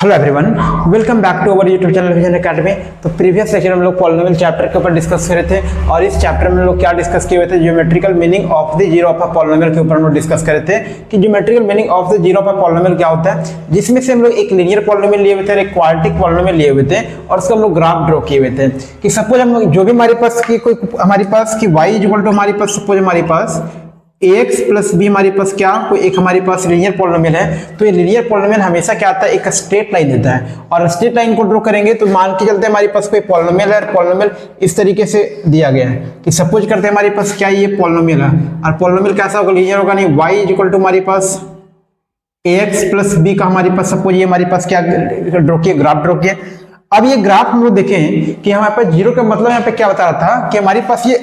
Hello everyone, welcome back to our YouTube channel Vision Academy. तो previous section में हम लोग पॉलिनोमियल चैप्टर के ऊपर डिस्कस कर रहे थे और इस चैप्टर में हम लोग क्या डिस्कस किए हुए थे, geometrical meaning of the zero of a polynomial के ऊपर हम लोग डिस्कस कर रहे थे कि geometrical meaning of the zero of a polynomial क्या होता है, जिसमें से हम लोग एक लीनियर पॉलिनोमियल लिए हुए थे और एक क्वाड्रेटिक पॉलिनोमियल लिए हुए थे और उसको हम लोग ग्राफ ड्रॉ किए हुए थे कि सपोज हम जो भी हमारे पास की कोई हमारे पास की y इक्वल टू हमारे पास सपोज हमारे पास ax प्लस बी हमारे पास क्या कोई एक हमारे पास लीनियर पॉलिनोमियल है। तो ये लीनियर पॉलिनोमियल हमेशा क्या आता है, एक स्ट्रेट लाइन देता है और स्ट्रेट लाइन को ड्रॉ करेंगे तो मान के चलते हमारे पास कोई पॉलिनोमियल है और पॉलिनोमियल इस तरीके से दिया गया है कि सपोज करते हैं हमारे पास क्या ये पॉलिनोमियल है और पॉलिनोमियल कैसा होगा, लीनियर होगा नहीं। y इक्वल टू हमारे पास ax प्लस बी का हमारे पास सपोज ये हमारे पास क्या ड्रॉ किया, ग्राफ ड्रॉ किया। अब ये ग्राफ हम लोग देखें कि हमारे पास जीरो का मतलब यहाँ पे क्या बता रहा था कि हमारे पास ये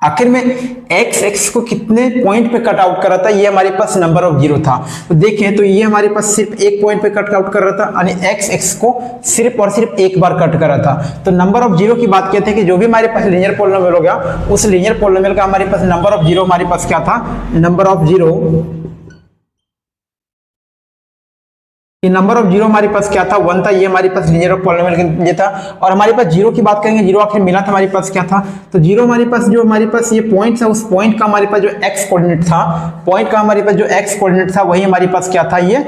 आखिर में x को कितने पॉइंट पे कट आउट कर रहा था, ये हमारे पास नंबर ऑफ जीरो था। तो देखें तो ये हमारे पास सिर्फ एक पॉइंट पे कट आउट कर रहा था यानी x को सिर्फ और सिर्फ एक बार कट कर रहा था। तो नंबर ऑफ जीरो की बात कहते हैं कि जो भी हमारे पास लीनियर पॉलिनोमियल हो गया उस लीनियर पॉलिनोमियल का हमारे पास नंबर ऑफ जीरो हमारे पास क्या था, नंबर ऑफ जीरो, ये नंबर ऑफ जीरो हमारे पास क्या था, 1 था। ये हमारे पास लीनियर पॉलिनोमियल के लिए था और हमारे पास जीरो की बात करेंगे, जीरो आखिर मिला था हमारे पास क्या था, तो जीरो हमारे पास जो हमारे पास ये पॉइंट था उस पॉइंट का हमारे पास जो एक्स कोऑर्डिनेट था, पॉइंट का हमारे पास जो एक्स कोऑर्डिनेट था वही हमारे पास क्या था, ये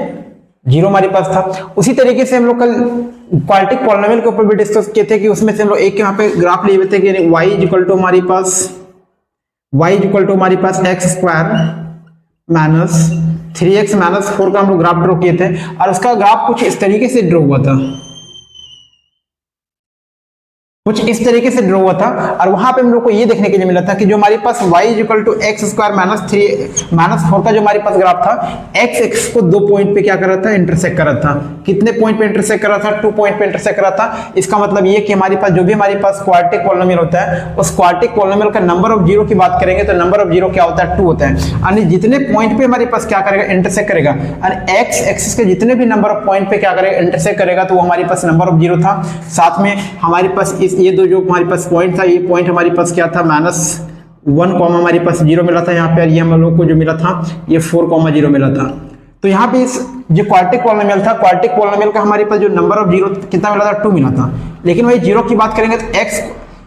जीरो हमारे पास था। उसी तरीके से हम लोग कल क्वाड्रेटिक पॉलिनोमियल के ऊपर भी डिस्कस किए थे कि उसमें से हम लोग एक यहाँ पे ग्राफ लिए हुए थे कि y इक्वल टू हमारे पास x square minus 3x minus 4 का हम लोग ग्राफ ड्रॉ किए थे और उसका ग्राफ कुछ इस तरीके से ड्रॉ हुआ था, कुछ इस तरीके से ड्रॉ हुआ था और वहां पे हम लोग को ये देखने के लिए मिला था कि जो हमारे पास y equal to X square minus 4 का जो हमारे पास ग्राफ था, x को 2 पॉइंट पे क्या कर रहा था, इंटरसेक्ट कर रहा था। कितने पॉइंट पे इंटरसेक्ट कर रहा था, 2 पॉइंट पे इंटरसेक्ट कर रहा था। इसका मतलब ये कि हमारे पास जो भी हमारे पास क्वाड्रेटिक पॉलिनोमियल होता है उस क्वाड्रेटिक पॉलिनोमियल का नंबर ऑफ जीरो की बात करेंगे तो नंबर ऑफ जीरो क्या होता है, 2 होता है। यानी जितने पॉइंट पे हमारे पास क्या करेगा, इंटरसेक्ट करेगा और x एक्सिस के जितने भी नंबर ऑफ पॉइंट पे क्या करेगा, इंटरसेक्ट करेगा तो वो हमारे पास नंबर ऑफ जीरो था। साथ में हमारे पास ये दो जो हमारे पास पॉइंट था, ये पॉइंट हमारे पास क्या था, -1 हमारे पास जीरो मिला था यहाँ पे, ये हम लोग को जो मिला था ये 4 जीरो मिला था। तो यहाँ पे इस जो क्वाड्रेटिक पॉलिनोमियल था, क्वाड्रेटिक पॉलिनोमियल का हमारे पास जो नंबर ऑफ जीरो कितना मिला था, 2 मिला था। लेकिन वही जीरो की बात करेंगे तो x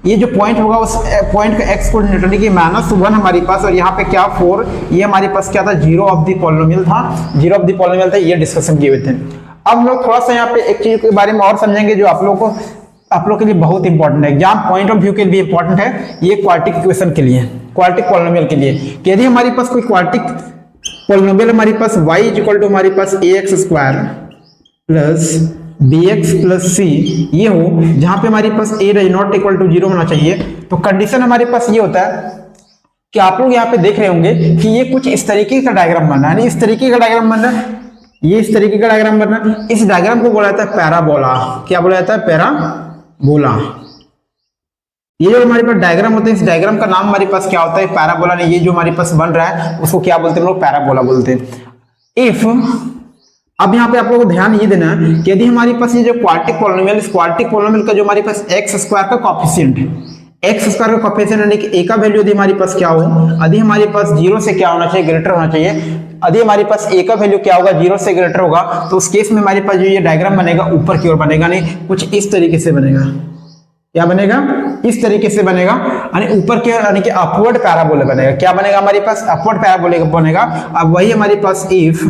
ये जो पॉइंट होगा उस पॉइंट का x कोऑर्डिनेट यानी कि -1 हमारे पास और यहाँ पे क्या 4, ये हमारे पास क्या था, जीरो ऑफ द पॉलिनोमियल था, जीरो ऑफ द पॉलिनोमियल था। ये डिस्कशन किए हुए थे। अब हम लोग थोड़ा सा यहाँ पे एक चीज के बारे में और समझेंगे जो आप लोग के लिए बहुत इंपॉर्टेंट है, एग्जाम पॉइंट ऑफ व्यू के लिए इंपॉर्टेंट है। ये क्वाड्रेटिक इक्वेशन के लिए, क्वाड्रेटिक पॉलिनोमियल के लिए कि यदि हमारे पास कोई क्वाड्रेटिक पॉलिनोमियल हमारे पास y इक्वल टू हमारे पास ax square plus bx plus c ये हो, जहां पे हमारे पास a does not equal to 0 होना चाहिए, तो कंडीशन हमारे पास ये होता है कि आप लोग यहाँ पे देख रहे होंगे कि ये कुछ इस तरीके का डायग्राम बनना है, इस तरीके का डायग्राम बनना है, ये इस तरीके का डायग्राम बनना। इस डायग्राम को बोला जाता है पैराबोला। क्या बोला जाता है, पैराबोला। ये जो हमारे पास डायग्राम होते हैं, इस डायग्राम का नाम हमारे पास क्या होता है, पैराबोला। ने ये जो हमारे पास बन रहा है उसको क्या बोलते हैं हम लोग, पैराबोला बोलते हैं। इफ अब यहाँ पे आप लोगों को ध्यान ये देना है कि यदि हमारे पास ये जो क्वाड्रेटिक पॉलिनोमियल, इस क्वाड्रेटिक पॉलिनोमियल का जो हमारे पास एक्स स्क्वायर का कोएफिशिएंट है, एक्स स्क्वायर का कोएफिशिएंट यानी कि a का वैल्यू यदि हमारे पास क्या हो, यदि हमारे पास 0 से क्या होना चाहिए, ग्रेटर होना चाहिए। यदि हमारे पास a का वैल्यू क्या होगा, 0 से ग्रेटर होगा, तो उस केस में हमारे पास जो ये डायग्राम बनेगा ऊपर की ओर बनेगा, नहीं कुछ इस तरीके से बनेगा। क्या बनेगा, इस तरीके से बनेगा यानी ऊपर के यानी कि अपवर्ड पैराबोला बनेगा। क्या बनेगा, हमारे पास अपवर्ड पैराबोला बनेगा। अब वही हमारे पास इफ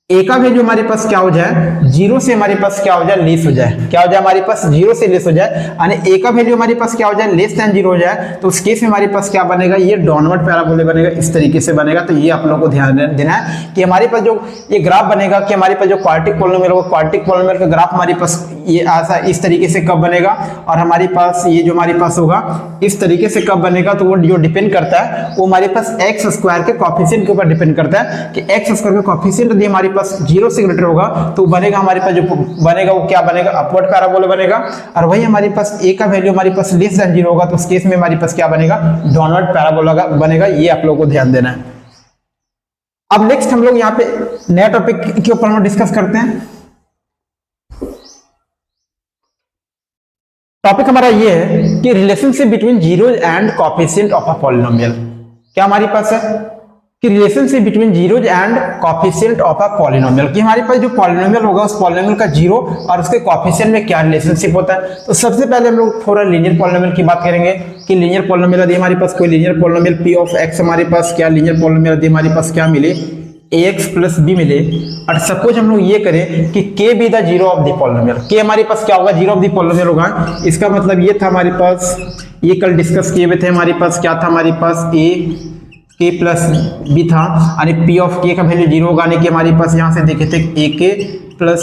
a का वैल्यू हमारे पास क्या हो जाए, 0 से हमारे पास क्या हो जाए, लेस हो जाए। क्या हो जाए, हमारे पास 0 से लेस हो जाए यानी a का वैल्यू हमारे पास क्या हो जाए, लेस देन 0 हो जाए, तो उस केस में हमारे पास क्या बनेगा, ये डाउनवर्ड पैराबोला बनेगा, इस तरीके से बनेगा। तो ये आप लोगों को ध्यान देना है कि हमारे पास जो ये ग्राफ बनेगा कि हमारे पास जो क्वाड्रेटिक पॉलिनोमियल होगा, क्वाड्रेटिक पॉलिनोमियल का ग्राफ हमारे पास ये ऐसा इस तरीके से कब बनेगा और हमारे पास ये जो हमारे पास होगा इस तरीके से कब बनेगा, तो वो जो डिपेंड करता है वो हमारे पास एक्स स्क्वायर के कोएफिशिएंट के ऊपर डिपेंड करता है कि एक्स स्क्वायर का कोएफिशिएंट यदि हमारे पास 0 से ग्रेटर होगा तो बनेगा हमारे पास जो बनेगा वो क्या बनेगा, अपवर्ड पैराबोला बनेगा। और वही हमारे पास a का वैल्यू हमारे पास लेस देन 0 होगा तो उस केस में हमारे पास क्या बनेगा, डाउनवर्ड पैराबोला बनेगा। ये आप लोगों को ध्यान देना है। अब नेक्स्ट हम लोग यहाँ पे नया टॉपिक के ऊपर हम डिस्कस करते हैं। टॉपिक हमारा ये है कि relationship between zero and coefficient of a polynomial. क्या हमारे पास है कि relationship between zeros and coefficient of a polynomial, कि हमारे पास जो पॉलिनोमियल होगा उस पॉलिनोमियल का जीरो और उसके कोफिशिएंट में क्या रिलेशनशिप होता है। तो सबसे पहले हम लोग थोड़ा लीनियर पॉलिनोमियल की बात करेंगे कि लीनियर पॉलिनोमियल यदि हमारे पास कोई linear polynomial p of x हमारे पास क्या लीनियर पॉलिनोमियल यदि हमारे पास क्या मिले ax प्लस b मिले, और सपोज हम लोग ये करें कि k be the zero of the polynomial, k हमारे पास क्या होगा जीरो ऑफ द पॉलिनोमियल होगा। इसका मतलब ये था हमारे पास, ये कल डिस्कस किए हुए थे हमारे पास, क्या था हमारे पास a k प्लस b था, यानी p ऑफ k का वैल्यू जीरो होगा, यानी कि हमारे पास यहाँ से देखे थे a k प्लस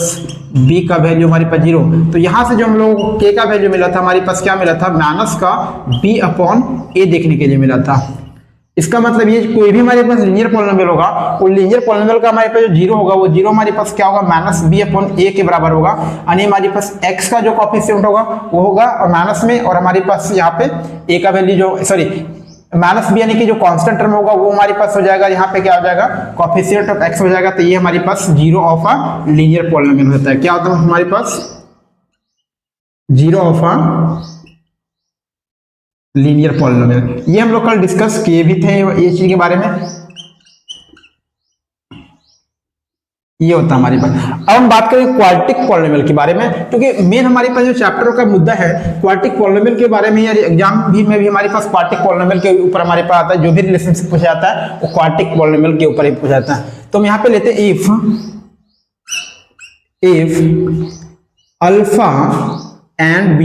b का वैल्यू हमारे पास जीरो। तो यहाँ से जो हम लोग k का वैल्यू मिला था हमारे पास क्या मिला था, माइनस का b अपॉन a देखने के लिए मिला था। इसका मतलब ये कोई भी हमारे पास लीनियर पॉलिनोमियल होगा, वो लीनियर पॉलिनोमियल का हमारे पास जो जीरो होगा वो जीरो हमारे पास क्या होगा, माइनस b अपॉन a के बराबर होगा, यानी हमारे पास x का जो कोफिशिएंट होगा वो होगा और माइनस में, और हमारे पास यहाँ पे a का वैल्यू जो सॉरी माइनस b यानी कि जो कांस्टेंट टर्म होगा वो हमारे पास हो जाएगा, यहाँ पे क्या हो जाएगा कोफिशिएंट ऑफ x हो जाएगा। तो ये हमारे पास zero of a linear polynomial होता है। क्या होता है हमारे पास zero of a linear polynomial. ये हम लोग कल डिस्कस किए भी थे ये चीज के बारे में, ये होता है हमारे पास। अब हम बात करें क्वाड्रेटिक पॉलिनोमियल के बारे में, क्योंकि मेन हमारे पास जो चैप्टर का मुद्दा है क्वाड्रेटिक पॉलिनोमियल के बारे में, यार एग्जाम भी में भी हमारे पास क्वाड्रेटिक पॉलिनोमियल के ऊपर हमारे पास आता है, जो भी रिलेशनशिप पूछा जाता है वो क्वाड्रेटिक पॉलिनोमियल के ऊपर ही पूछा जाता है। तो हम यहाँ पे लेते हैं इफ अल्फा एंड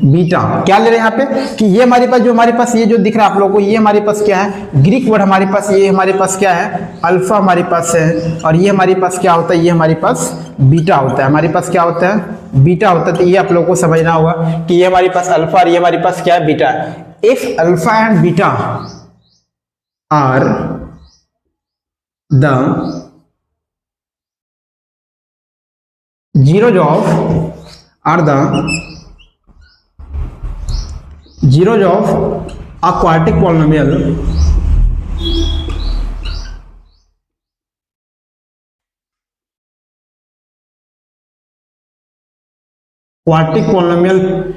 बीटा, क्या ले रहे हैं यहाँ पे कि ये हमारे पास जो हमारे पास ये जो दिख रहा है आप लोगों को, ये हमारे पास क्या है, ग्रीक वर्ड हमारे पास, ये हमारे पास क्या है अल्फा हमारे पास है, और ये हमारे पास क्या होता है, ये हमारे पास बीटा होता है, हमारे पास क्या होता है बीटा होता है। तो ये आप लोगों को समझना होगा कि ये हमारे पास अल्फा और ये हमारे पास क्या है बीटा है। If alpha and beta are the zeros of a quadratic polynomial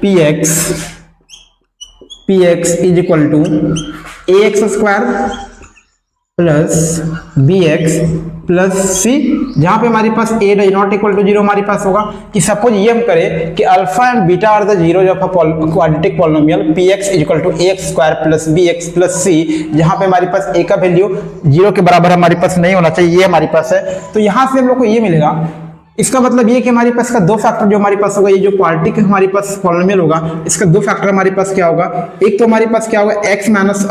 px is equal to ax square plus bx plus c, जहां पे हमारे पास a does not equal to zero हमारे पास होगा। कि सपोज ये हम करें कि alpha and beta are the zeros of a quadratic polynomial px is equal to ax square plus bx plus c, जहां पे हमारे पास a का वैल्यू जीरो के बराबर हमारे पास नहीं होना चाहिए, ये हमारे पास है। तो यहां से हम लोग को ये मिलेगा, इसका मतलब ये कि हमारे पास का दो फैक्टर जो हमारे पास होगा, ये जो क्वाड्रेटिक हमारे पास पॉलिनोमियल होगा इसका दो फैक्टर हमारे पास क्या होगा, एक तो हमारे पास क्या होगा x minus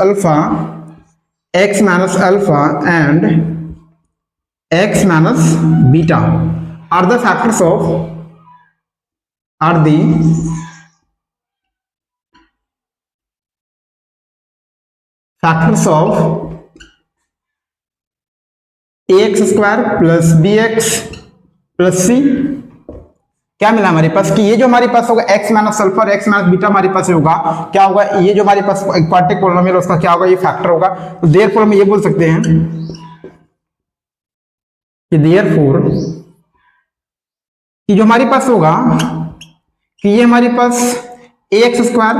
alpha and x minus beta are the factors of ax square plus bx plus c। क्या मिला हमारे पास कि ये जो हमारे पास होगा x माइनस अल्फा और x माइनस बीटा हमारे पास होगा, क्या होगा ये जो हमारे पास क्वाड्रेटिक पॉलिनोमियल उसका क्या होगा, ये फैक्टर होगा। तो देयरफॉर हम ये बोल सकते हैं कि देयरफॉर कि जो हमारे पास होगा कि ये हमारे पास ax square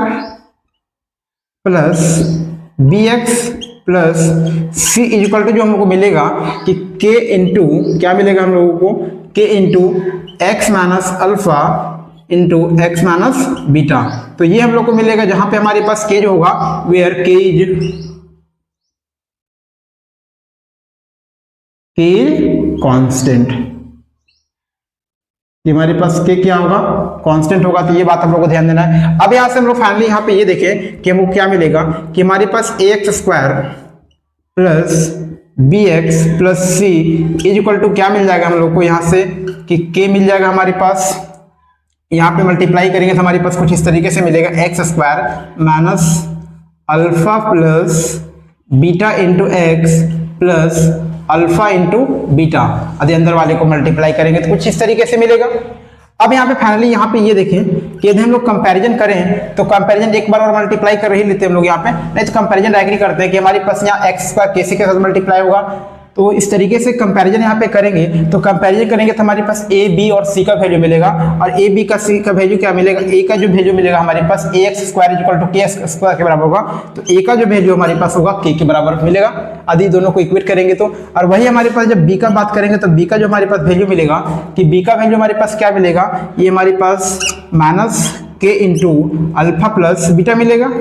plus bx plus c is equal to जो हम लोग को मिलेगा कि k इंटू क्या मिलेगा हम लोगों को, k into x minus alpha into x minus beta. तो ये हम लोग को मिलेगा जहां पे हमारे पास k जो होगा वेयर k इज कांस्टेंट, ये हमारे पास k क्या होगा कांस्टेंट होगा। तो ये बात हम लोग को ध्यान देना है। अब यहां से हम लोग फाइनली यहाँ पे ये देखें कि हमको क्या मिलेगा कि हमारे पास ax square plus bx plus c is equal to क्या मिल जाएगा हम लोग को यहाँ से कि k मिल जाएगा हमारे पास, यहाँ पे मल्टीप्लाई करेंगे तो हमारे पास कुछ इस तरीके से मिलेगा x square minus alpha plus beta into x plus alpha into beta, यदि अंदर वाले को मल्टीप्लाई करेंगे तो कुछ इस तरीके से मिलेगा। अब यहाँ पे फाइनली यहाँ पे ये देखें कि यदि हम लोग कंपैरिजन करें तो कंपैरिजन एक बार और मल्टीप्लाई कर ही लेते हैं हम लोग यहाँ पे, नहीं तो कंपैरिजन डायरेक्टली करते हैं कि हमारे पास यहाँ एक्स स्क्वायर के सी के साथ मल्टीप्लाई होगा तो इस तरीके से कंपैरिजन यहाँ पे करेंगे, तो कंपैरिजन करेंगे तो हमारे पास ए बी और सी का वैल्यू मिलेगा, और ए बी का सी का वैल्यू क्या मिलेगा, ए का जो वैल्यू मिलेगा हमारे पास ए एक्स स्क्वायर इक्वल टू के स्क्वायर के बराबर होगा, तो ए का जो वैल्यू हमारे पास होगा के बराबर मिलेगा, आदि दोनों को इक्वेट करेंगे तो। और वही हमारे पास जब बी का बात करेंगे तो बी का जो हमारे पास वैल्यू मिलेगा, कि बी का वैल्यू हमारे पास क्या मिलेगा, ये हमारे पास माइनस के इंटू अल्फा प्लस बीटा मिलेगा,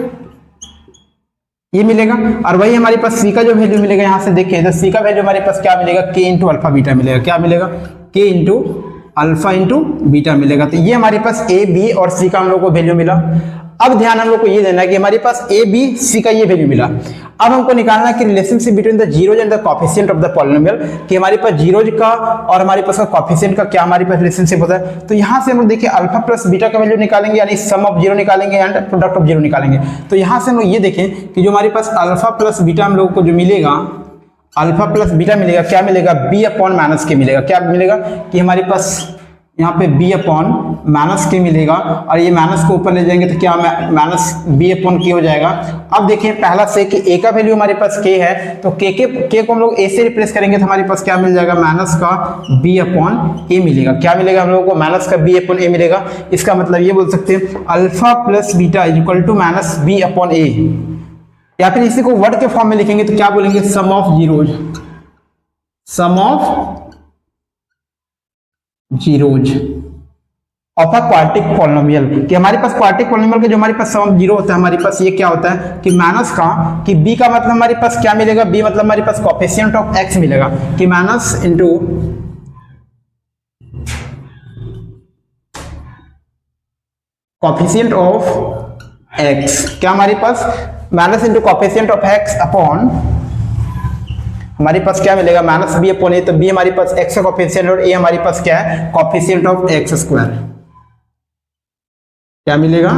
ये मिलेगा। और वही हमारे पास सी का जो वैल्यू मिलेगा, यहाँ से देखिए तो सी का वैल्यू हमारे पास क्या मिलेगा, के इंटू अल्फा बीटा मिलेगा, क्या मिलेगा, के इंटू अल्फा इंटू बीटा मिलेगा। तो ये हमारे पास ए बी और सी का हम लोग को वैल्यू मिला। अब ध्यान हम लोग को ये देना है कि हमारे पास ए बी सी का ये वैल्यू मिला, अब हमको निकालना है कि relationship between the zeros and the coefficient of the polynomial, कि हमारे पास जीरोज का और हमारे पास कोएफिशिएंट का क्या हमारे पास रिलेशनशिप होता है। तो यहाँ से हम लोग देखिए अल्फा प्लस बीटा का वैल्यू निकालेंगे, यानी सम ऑफ जीरो निकालेंगे एंड प्रोडक्ट ऑफ जीरो निकालेंगे। तो यहाँ से हम लोग ये देखें कि जो हमारे पास अल्फा प्लस बीटा हम लोग को जो मिलेगा, अल्फा प्लस बीटा मिलेगा, क्या मिलेगा, बी अपॉन माइनस के मिलेगा, क्या मिलेगा कि हमारे पास यहाँ पे b अपॉन माइनस के मिलेगा, और ये माइनस को ऊपर ले जाएंगे तो क्या माइनस b अपॉन के हो जाएगा। अब देखिए पहला से कि a का वैल्यू हमारे पास k है, तो k को हम लोग a से रिप्लेस करेंगे तो हमारे पास क्या मिल जाएगा, माइनस का b अपॉन a मिलेगा, क्या मिलेगा हम लोगों को, माइनस का b अपॉन a मिलेगा। इसका मतलब ये बोल सकते हैं alpha plus beta is equal to minus b upon a, या फिर इसी को वर्ड के फॉर्म में लिखेंगे तो क्या बोलेंगे, sum of zeros, sum of zeros of a quadratic polynomial, कि हमारे पास क्वाड्रेटिक पॉलिनोमियल के जो हमारे पास सम ऑफ जीरो होता है, हमारे पास ये क्या होता है कि माइनस का, कि b का मतलब हमारे पास क्या मिलेगा, b मतलब हमारे पास कोएफिशिएंट ऑफ x मिलेगा, कि minus into coefficient of x, क्या हमारे पास minus into coefficient of x upon हमारे पास क्या मिलेगा, माइनस बी अपॉन ए, तो बी हमारे पास एक्स का कोएफिशिएंट और ए हमारे पास क्या है, कोएफिशिएंट ऑफ एक्स स्क्वायर, क्या मिलेगा,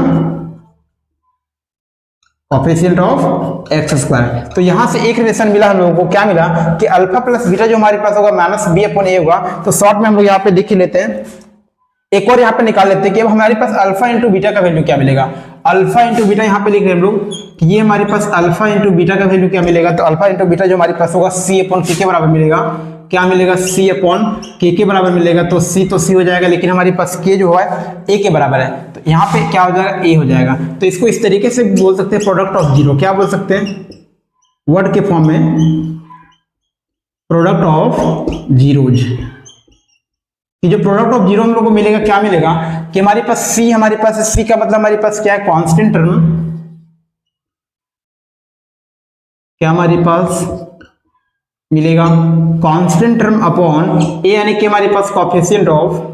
कोएफिशिएंट ऑफ एक्स स्क्वायर। तो यहां से एक रिलेशन मिला हम लोगों को, क्या मिला कि अल्फा प्लस बीटा जो हमारे पास होगा माइनस बी अपॉन ए होगा। तो शॉर्ट में हम लोग यहाँ पे देख ही लेते हैं, एक और यहाँ पे निकाल लेते हैं कि अब हमारे पास अल्फा इंटू बीटा का वैल्यू क्या मिलेगा, अल्फा इंटू बीटा यहाँ पे लिख रहे हैं हम लोग कि ये हमारे पास अल्फा इंटू बीटा का वैल्यू क्या मिलेगा, तो अल्फा इंटू बीटा जो हमारे पास होगा सी अपॉन के बराबर मिलेगा, क्या मिलेगा, सी अपॉन के बराबर मिलेगा। तो सी हो जाएगा, लेकिन हमारे पास के जो है ए के बराबर है, तो यहाँ पे क्या हो जाएगा, ए हो जाएगा। तो इसको इस तरीके से बोल सकते हैं प्रोडक्ट ऑफ जीरो, क्या बोल सकते हैं, वर्ड के फॉर्म में प्रोडक्ट ऑफ जीरोज, कि जो प्रोडक्ट ऑफ जीरो हम लोग को मिलेगा, क्या मिलेगा कि हमारे पास सी, हमारे पास सी का मतलब हमारे पास क्या है, कांस्टेंट टर्म, क्या हमारे पास मिलेगा कांस्टेंट टर्म अपॉन ए, यानी कि हमारे पास कोएफिशिएंट ऑफ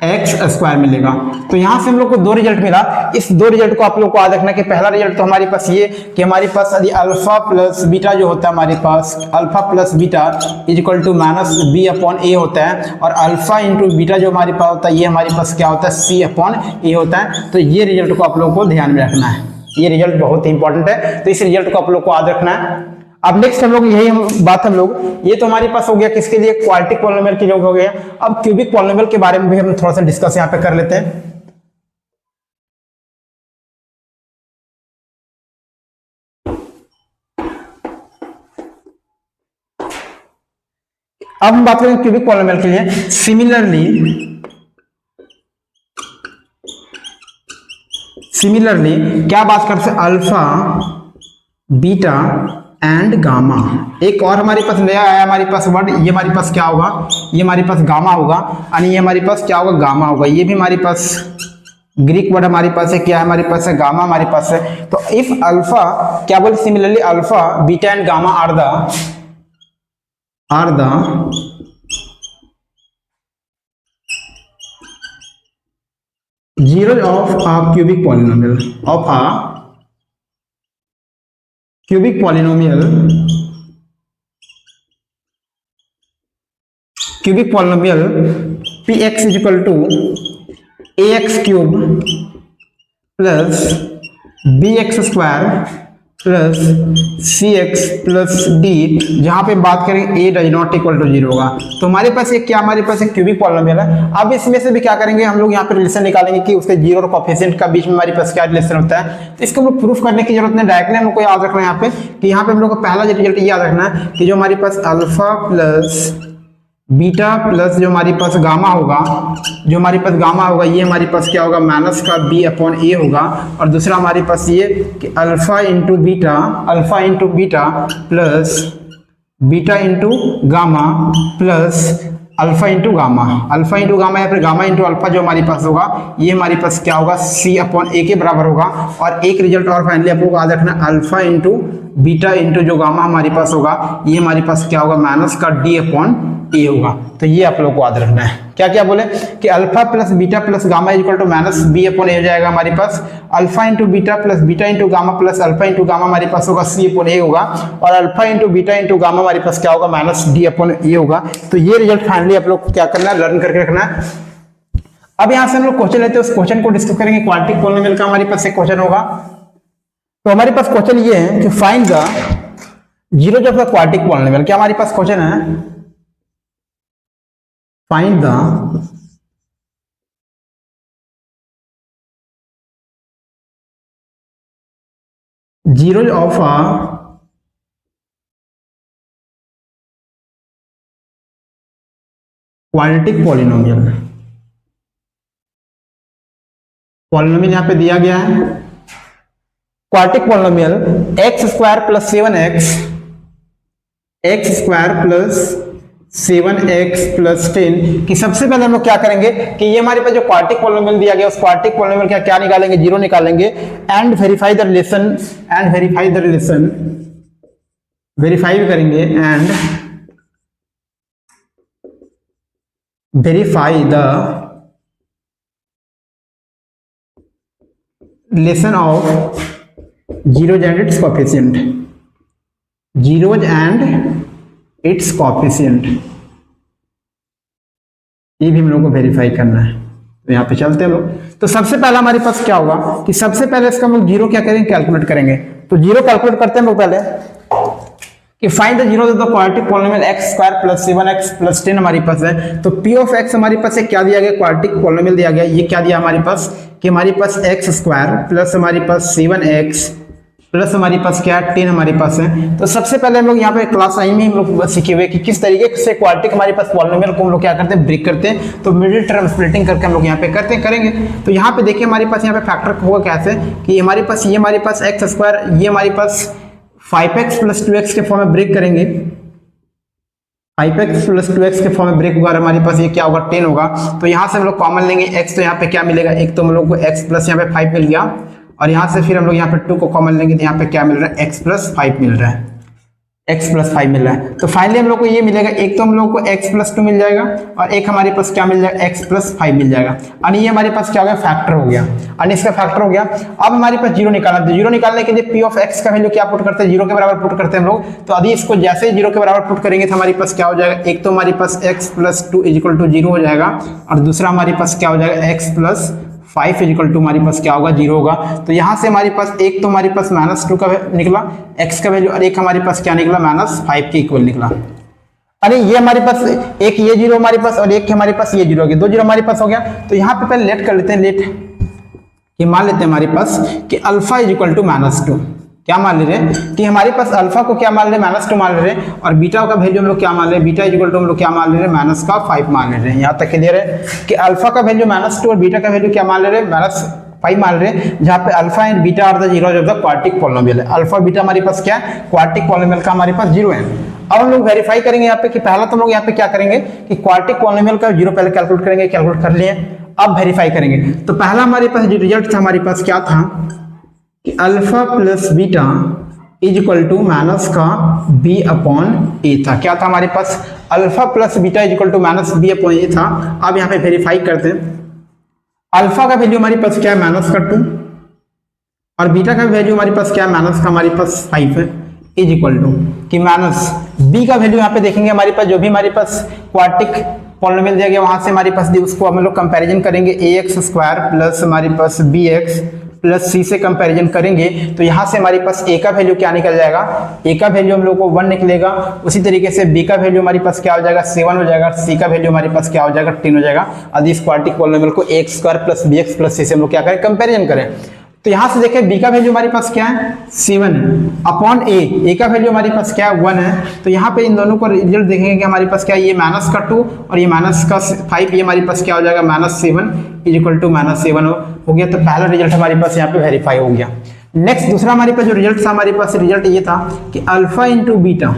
एक्स स्क्वायर मिलेगा। तो यहां से हम लोग को दो रिजल्ट मिला, इस दो रिजल्ट को आप लोग को याद रखना कि पहला रिजल्ट तो हमारे पास ये कि हमारे पास यदि अल्फा प्लस बीटा जो होता है, हमारे पास alpha plus beta is equal to minus b upon a होता है, और अल्फा इंटू बीटा जो हमारे पास होता है ये हमारे पास क्या होता है, सी अपॉन ए होता है। तो ये रिजल्ट को आप लोग को ध्यान में रखना है, ये रिजल्ट बहुत ही इंपॉर्टेंट है, तो इस रिजल्ट को आप लोग को याद रखना है। अब नेक्स्ट हम लोग यही बात हम लोग, ये तो हमारे पास हो गया किसके लिए, क्वाड्रेटिक पॉलिनोमियल के लिए हो गया। अब क्यूबिक पॉलिनोमियल के बारे में भी हम थोड़ा सा डिस्कस यहाँ पे कर लेते हैं। अब हम बात करेंगे क्यूबिक पॉलिनोमियल के लिए। सिमिलरली क्या बात करते हैं, अल्फा बीटा एंड गामा। एक और हमारे पास नया आया हमारे पास वर्ड, ये हमारे पास क्या होगा, ये हमारे पास गामा होगा, यानी ये हमारे पास क्या होगा, गामा होगा। ये भी हमारे पास ग्रीक वर्ड हमारे पास है, क्या है हमारे पास है, गामा हमारे पास है। तो इफ अल्फा क्या बोले, similarly alpha beta and gamma are the zeros of a cubic polynomial, of a cubic polynomial px is equal to ax cube plus bx square plus c x plus d, जहां पे बात करें a does not equal to 0 होगा। तो हमारे पास एक क्या, हमारे पास एक क्यूबिक पॉलिनोमियल है। अब इसमें से भी क्या करेंगे हम लोग, यहाँ पे रिलेशन निकालेंगे कि उसके जीरो और कोएफिशिएंट का बीच में हमारे पास क्या रिलेशन होता है। तो इसको हम लोग प्रूफ करने की जरूरत नहीं, डायरेक्टली हम लोग को याद रखना है यहाँ पे कि यहाँ पे हम लोग को पहला रिजल्ट याद रखना है कि जो हमारे पास अल्फा प्लस बीटा प्लस जो हमारे पास गामा होगा, जो हमारे पास गामा होगा ये हमारे पास क्या होगा, माइनस का बी अपॉन ए होगा। और दूसरा हमारे पास ये कि alpha into beta plus beta into gamma plus alpha into gamma या फिर गामा इंटू अल्फा जो हमारे पास होगा ये हमारे पास क्या होगा, सी अपॉन ए के बराबर होगा। और एक रिजल्ट और फाइनली आप लोग को याद रखना, अल्फा इंटू बीटा इंटू जो गामा हमारे पास होगा ये हमारे पास क्या होगा, माइनस का डी अपॉन ए होगा। तो ये आप लोग को याद रखना है। क्या क्या बोले कि alpha plus beta plus gamma equal to minus b upon a हो जाएगा हमारे पास। Alpha into beta plus beta into gamma plus alpha into gamma हमारे पास होगा सी अपॉन ए होगा। और alpha into beta into gamma हमारे पास क्या होगा, माइनस डी अपॉन ए होगा। तो ये रिजल्ट फाइनली आप लोग को क्या करना है, लर्न करके रखना है। अब यहाँ से हम लोग क्वेश्चन लेते हैं, उस क्वेश्चन को डिस्कस करेंगे। क्वाड्रेटिक पॉलिनोमियल का हमारे पास एक क्वेश्चन होगा। तो हमारे पास क्वेश्चन ये है कि find the zero of the quadratic polynomial. क्या हमारे पास क्वेश्चन है, find the zero of a quadratic polynomial. Polynomial यहां पे दिया गया है quadratic polynomial x square plus 7x, x square plus 7x plus 10 कि सबसे पहले हम लोग क्या करेंगे कि ये हमारे पास जो क्वाड्रेटिक पॉलिनोमियल दिया गया उस क्वाड्रेटिक पॉलिनोमियल का क्या निकालेंगे, जीरो निकालेंगे। And verify the relation, verify भी करेंगे and verify the relation of zeros and its coefficient, zeros and its coefficient, ये भी हम लोग को वेरीफाई करना है। तो यहाँ पे चलते हैं लोग। तो सबसे पहला हमारे पास क्या होगा कि सबसे पहले इसका हम लोग जीरो क्या करेंगे, कैलकुलेट करेंगे। तो जीरो कैलकुलेट करते हैं हम लोग पहले कि find the zero of the quadratic polynomial x square plus 7x plus 10 हमारे पास है। तो p ऑफ x हमारे पास क्या दिया गया, क्वाड्रेटिक पॉलिनोमियल दिया गया। ये क्या दिया हमारे पास कि हमारे पास एक्स स्क्वायर प्लस हमारे पास 7x प्लस हमारे पास क्या है 10 हमारे पास है। तो सबसे पहले हम लोग यहाँ पे क्लास आई में हम लोग सीखे हुए कि किस तरीके से क्वाड्रेटिक हमारे पास पॉलिनोमियल को हम लोग क्या करते हैं, ब्रेक करते हैं। तो मिडिल टर्म स्प्लिटिंग करके हम लोग यहाँ पे करेंगे। तो यहाँ पे देखिए हमारे पास यहाँ पे फैक्टर होगा कैसे कि हमारे पास ये हमारे पास एक्स स्क्वायर, ये हमारे पास 5x प्लस 2x के फॉर्म में ब्रेक करेंगे। 5x प्लस 2x के फॉर्म में ब्रेक होगा, हमारे पास ये क्या होगा 10 होगा। तो यहाँ से हम लोग कॉमन लेंगे x, तो यहाँ पे क्या मिलेगा, एक तो हम लोग को x प्लस यहाँ पे 5 मिल गया। और यहाँ से फिर हम लोग यहाँ पे 2 को कॉमन लेंगे तो यहाँ पे क्या मिल रहा है, x प्लस 5 मिल रहा है, x प्लस 5 मिल रहा है। तो फाइनली हम लोग को ये मिलेगा, एक तो हम लोग को x प्लस 2 मिल जाएगा और एक हमारे पास क्या मिल जाएगा, x प्लस 5 मिल जाएगा। और ये हमारे पास क्या हो गया, फैक्टर हो गया, और इसका फैक्टर हो गया। अब हमारे पास जीरो निकालना है। जीरो निकालने के लिए p ऑफ x का वैल्यू क्या पुट करते हैं, जीरो के बराबर पुट करते हैं हम लोग। तो अभी इसको जैसे ही जीरो के बराबर पुट करेंगे तो हमारे पास क्या हो जाएगा, एक तो हमारे पास x प्लस 2 इक्वल टू 0 हो जाएगा और दूसरा हमारे पास क्या हो जाएगा, x प्लस 5 इक्वल टू हमारे पास क्या होगा, 0 होगा। तो यहाँ से हमारे पास एक तो हमारे पास -2 का निकला x का वैल्यू और एक हमारे पास क्या निकला, -5 के इक्वल निकला। अरे ये हमारे पास एक ये 0 हमारे पास और एक हमारे पास ये 0 हो गया, 2 0 हमारे पास हो गया। तो यहाँ पे पहले लेट कर लेते हैं, लेट कि मान लेते हैं हमारे पास कि अल्फा इक्वल टू -2, क्या मान ले रहे हैं कि हमारे पास अल्फा को क्या मान ले रहे हैं, -2 मान ले रहे हैं। और बीटा का वैल्यू हम लोग क्या मान ले रहे हैं, बीटा इक्वल टू हम लोग क्या मान ले रहे हैं, -5 मान ले रहे हैं। यहाँ तक क्लियर है कि अल्फा का वैल्यू -2 और बीटा का वैल्यू क्या मान ले रहे हैं, -5 मान रहे हैं। जहाँ पे alpha and beta are the zeros of the quadratic polynomial है। अल्फा बीटा हमारे पास क्या है, क्वाड्रेटिक पॉलिनोमियल का हमारे पास 0 है। अब हम लोग वेरीफाई करेंगे यहाँ पे कि पहला तो हम लोग यहाँ पे क्या करेंगे कि क्वाड्रेटिक पॉलिनोमियल का 0 पहले कैलकुलेट करेंगे, कैलकुलेट कर लिए। अब वेरीफाई करेंगे। तो पहला हमारे पास जो रिजल्ट था हमारे पास क्या था कि alpha plus beta is equal to minus का b अपॉन ए था। क्या था हमारे पास, alpha plus beta is equal to minus b upon a था। अब यहाँ पे वेरीफाई करते हैं, अल्फा का वैल्यू हमारे पास क्या है, -2 और बीटा का वैल्यू हमारे पास क्या है, हमारे पास 5 है, इज इक्वल टू कि माइनस b का वैल्यू यहाँ पे देखेंगे हमारे पास जो भी हमारे पास क्वाड्रेटिक पॉलिनोमियल दिया गया वहां से हमारे पास उसको हम लोग कंपैरिजन करेंगे, ax स्क्वायर प्लस हमारे पास bx प्लस सी से कंपैरिजन करेंगे तो यहाँ से हमारे पास ए का वैल्यू क्या निकल जाएगा, ए का वैल्यू हम लोग को 1 निकलेगा। उसी तरीके से बी का वैल्यू हमारे पास क्या हो जाएगा 7 हो जाएगा, सी का वैल्यू हमारे पास क्या हो जाएगा 10 हो जाएगा। अब इस क्वाड्रेटिक पॉलिनोमियल को x square plus b x plus c से हम लोग क्या करें कंपेरिजन करें। तो यहाँ से देखें बी का वैल्यू हमारे पास क्या है 7 है अपॉन ए का वैल्यू हमारे पास क्या है 1 है। तो यहाँ पे इन दोनों को रिजल्ट देखेंगे कि हमारे पास क्या है, ये माइनस का 2 और ये माइनस का 5, ये हमारे पास क्या हो जाएगा -7 इज इक्वल टू -7 हो गया। तो पहला रिजल्ट हमारे पास यहाँ पे वेरीफाई हो गया। नेक्स्ट दूसरा हमारे पास जो रिजल्ट था, हमारे पास रिजल्ट ये था कि अल्फा इंटू बीटा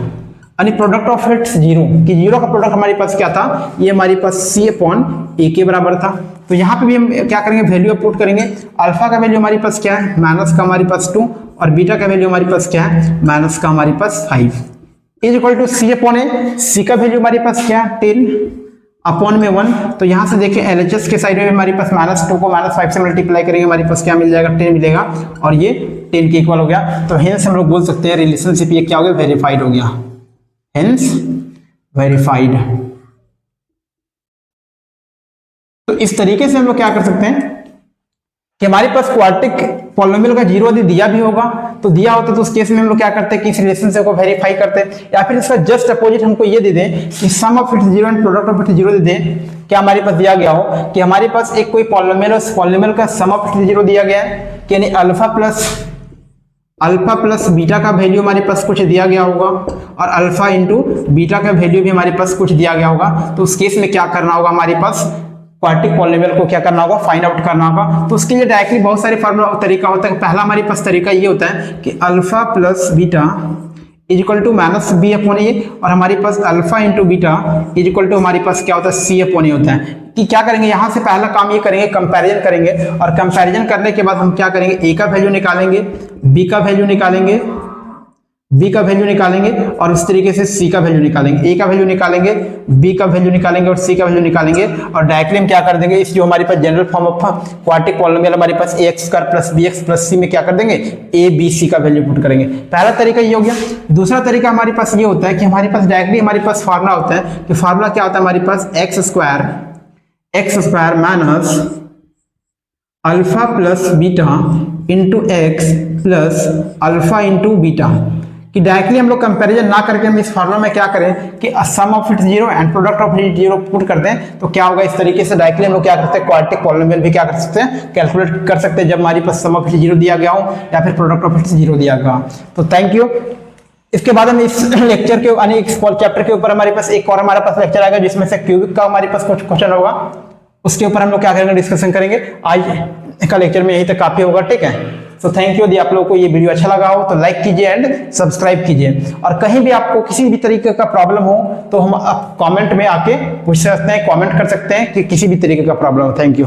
यानी प्रोडक्ट ऑफ इट्स जीरो, कि जीरो का प्रोडक्ट हमारे पास क्या था, ये हमारे पास सी अपॉन ए के बराबर था। तो यहाँ पे भी हम क्या करेंगे वैल्यू पुट करेंगे। अल्फा का वैल्यू हमारे पास क्या है माइनस का हमारे पास 2 और बीटा का वैल्यू हमारे पास क्या है माइनस का हमारे पास 5 is equal to C upon A. C का वैल्यू हमारे पास क्या है 10 अपॉन में 1। तो यहाँ से देखिए एलएचएस के साइड में हमारे पास -2 को -5 से मल्टीप्लाई करेंगे, हमारे पास क्या मिल जाएगा 10 मिलेगा और ये 10 के इक्वल हो गया। तो हेंस हम लोग बोल सकते हैं रिलेशनशिप ये क्या हो गया वेरीफाइड हो गया, हेंस वेरीफाइड। तो इस तरीके से हम लोग क्या कर सकते हैं कि हमारे पास क्वाड्रेटिक पॉलिनोमियल का जीरो यदि दिया भी होगा तो दिया होता तो उस केस में हम लोग क्या करते हैं कि इस रिलेशनशिप को वेरीफाई करते हैं, या फिर इसका जस्ट अपोजिट हमको ये दे दें कि sum of its zero and product of its zero दे दें। क्या हमारे पास दिया गया हो कि हमारे पास एक कोई पॉलिनोमियल है, उस पॉलिनोमियल का सम ऑफ इट्स जीरो दिया गया है, यानी अल्फा प्लस बीटा का वैल्यू हमारे पास कुछ दिया गया होगा और अल्फा इंटू बीटा का वैल्यू भी हमारे पास कुछ दिया गया होगा। तो उस केस में क्या करना होगा, हमारे पास क्वाड्रेटिक पॉलिनोमियल को क्या करना होगा फाइंड आउट करना होगा। तो उसके लिए डायरेक्टली बहुत सारे फार्मूला तरीका होता है। पहला हमारे पास तरीका ये होता है कि alpha plus beta is equal to minus b upon a, और हमारे पास alpha into beta is equal to हमारे पास क्या होता है सी अपॉन ए होता है। कि क्या करेंगे यहाँ से पहला काम ये करेंगे कंपैरिजन करेंगे, और कंपैरिजन करने के बाद हम क्या करेंगे ए का वैल्यू निकालेंगे, बी का वैल्यू निकालेंगे, बी का वैल्यू निकालेंगे और इस तरीके से सी का वैल्यू निकालेंगे। ए का वैल्यू निकालेंगे, बी का वैल्यू निकालेंगे और सी का वैल्यू निकालेंगे, और डायरेक्टली हम क्या कर देंगे इस जो हमारे पास general form of quadratic polynomial हमारे पास ax square plus bx plus c में क्या कर देंगे ए बी सी का वैल्यू पुट करेंगे। पहला तरीका ये हो गया। दूसरा तरीका हमारे पास ये होता है कि हमारे पास डायरेक्टली हमारे पास फार्मूला होता है कि फार्मूला क्या होता है हमारे पास x square minus alpha plus beta into x plus alpha into beta. कि डायरेक्टली हम लोग कंपैरिजन ना करके हम इस फार्मूला में क्या करें कि sum of its zero and product of its zero put कर दें। तो क्या होगा इस तरीके से डायरेक्टली हम लोग क्या करते हैं क्वाड्रेटिक पॉलिनोमियल भी क्या कर सकते हैं कैलकुलेट कर सकते हैं जब हमारे पास सम ऑफ इट्स जीरो दिया गया हो या फिर प्रोडक्ट ऑफ इट्स जीरो दिया गया। तो थैंक यू। इसके बाद हम इस लेक्चर के यानी चैप्टर के ऊपर हमारे पास एक और हमारे पास लेक्चर आएगा जिसमें से क्यूबिक का हमारे पास कुछ क्वेश्चन होगा, उसके ऊपर हम लोग क्या करेंगे डिस्कशन करेंगे। आज का लेक्चर में यही तक काफी होगा, ठीक है। तो थैंक यू। यदि आप लोगों को ये वीडियो अच्छा लगा हो तो लाइक कीजिए एंड सब्सक्राइब कीजिए, और कहीं भी आपको किसी भी तरीके का प्रॉब्लम हो तो हम आप कमेंट में आके पूछ सकते हैं, कमेंट कर सकते हैं कि किसी भी तरीके का प्रॉब्लम हो। Thank you.